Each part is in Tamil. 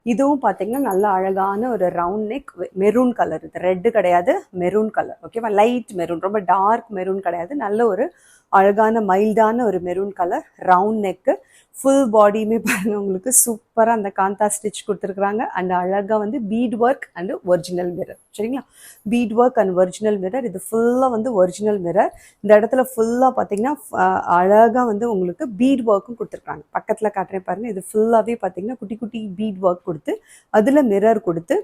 இதுவும் பார்த்தீங்கன்னா நல்ல அழகான ஒரு ரவுண்ட் நெக், மெரூன் கலர். இது ரெட்டு கிடையாது, மெரூன் கலர். ஓகேவா? லைட் மெரூன், ரொம்ப டார்க் மெரூன் கிடையாது, நல்ல ஒரு அழகான மைல்டான ஒரு maroon colour round neck. Full பாடியுமே பாருங்க உங்களுக்கு சூப்பராக அந்த காந்தா ஸ்டிச் கொடுத்துருக்குறாங்க. அண்ட் அழகாக வந்து bead work and original mirror. சரிங்களா? Bead work and original mirror. இது ஃபுல்லாக வந்து ஒரிஜினல் மிரர். இந்த இடத்துல ஃபுல்லாக பார்த்தீங்கன்னா அழகாக வந்து உங்களுக்கு பீட் ஒர்க்கும் கொடுத்துருக்காங்க. பக்கத்தில் காட்டுறேன் பாருங்கள். இது ஃபுல்லாகவே பார்த்தீங்கன்னா குட்டி குட்டி பீட் ஒர்க் கொடுத்து அதில் மிரர் கொடுத்து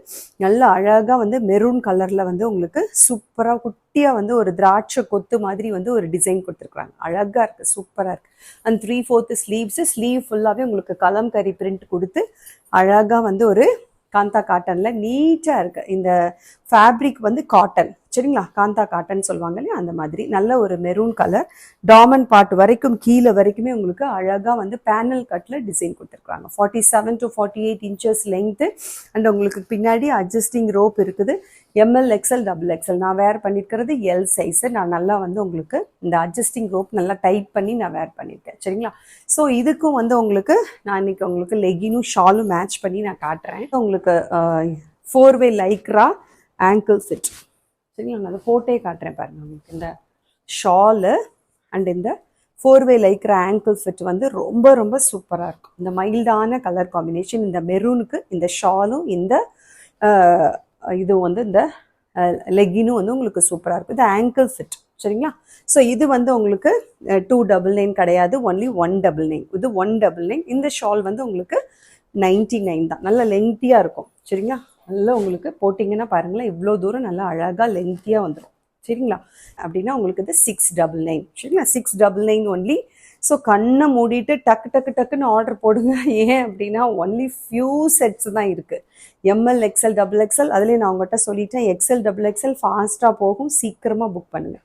நல்ல அழகாக வந்து மெரூன் கலரில் வந்து உங்களுக்கு சூப்பராக குட்டியாக வந்து ஒரு திராட்சை கொத்து மாதிரி வந்து ஒரு டிசைன் கொடுத்துருக்குறாங்க. அழகாக இருக்குது, சூப்பராக இருக்குது. அண்ட் 3/4 ஸ்லீவ்ஸு, ஸ்லீவ் ஃபுல்லாகவே உங்களுக்கு கலம்கரி பிரிண்ட் கொடுத்து அழகாக வந்து ஒரு காந்தா காட்டனில் நீட்டாக இருக்குது. இந்த ஃபேப்ரிக் வந்து காட்டன். சரிங்களா? காந்தா காட்டன் சொல்லுவாங்க இல்லையா, அந்த மாதிரி நல்ல ஒரு மெரூன் கலர். டாமண்ட் பார்ட் வரைக்கும் கீழே வரைக்குமே உங்களுக்கு அழகாக வந்து பேனல் கட்டில் டிசைன் கொடுத்துருக்காங்க. 47 to 48 inches லென்த்து. அண்ட் உங்களுக்கு பின்னாடி அட்ஜஸ்டிங் ரோப் இருக்குது. ML, XL, double XL. நான் வேர் பண்ணியிருக்கிறது எல் சைஸு. நான் நல்லா வந்து உங்களுக்கு இந்த அட்ஜஸ்டிங் ரோப் நல்லா டைட் பண்ணி நான் வேர் பண்ணியிருக்கேன். சரிங்களா? ஸோ இதுக்கும் வந்து உங்களுக்கு நான் இன்னைக்கு உங்களுக்கு லெகினும் ஷாலும் மேட்ச் பண்ணி நான் காட்டுறேன். உங்களுக்கு 4-way லைக்ரா ஆங்கிள் ஃபிட். சரிங்களா? நான் அதை போட்டே காட்டுறேன் பாருங்க. உங்களுக்கு இந்த ஷாலு அண்ட் இந்த 4-way லைக்ரா ஆங்கிள் ஃபிட் வந்து ரொம்ப ரொம்ப சூப்பராக இருக்கும். இந்த மைல்டான கலர் காம்பினேஷன், இந்த மெரூனுக்கு இந்த ஷாலும் இந்த இது வந்து இந்த லெகினும் வந்து உங்களுக்கு சூப்பராக இருக்கும். இது ஆங்கிள் ஃபிட். சரிங்களா? ஸோ இது வந்து உங்களுக்கு 299 கிடையாது, ஒன்லி 199. இது 199. இந்த ஷால் வந்து உங்களுக்கு 99 தான். நல்ல லெங்க்த்தியாக இருக்கும். சரிங்களா? நல்லா உங்களுக்கு போட்டிங்கன்னா பாருங்களேன், இவ்வளோ தூரம் நல்லா அழகாக லெங்க்த்தியாக வந்துடும். சரிங்களா? அப்படின்னா உங்களுக்கு இது 699. சரிங்களா? 699 ஒன்லி. ஸோ கண்ணை மூடிட்டு டக்கு டக்கு டக்குன்னு ஆர்டர் போடுங்க. ஏன் அப்படின்னா ஒன்லி ஃபியூ செட்ஸ் தான் இருக்குது. ML, XL, double XL. அதுலேயே நான் உங்கள்கிட்ட சொல்லிட்டேன், எக்ஸ்எல் டபுள் எக்ஸ்எல் ஃபாஸ்ட்டாக போகும், சீக்கிரமாக புக் பண்ணுங்கள்.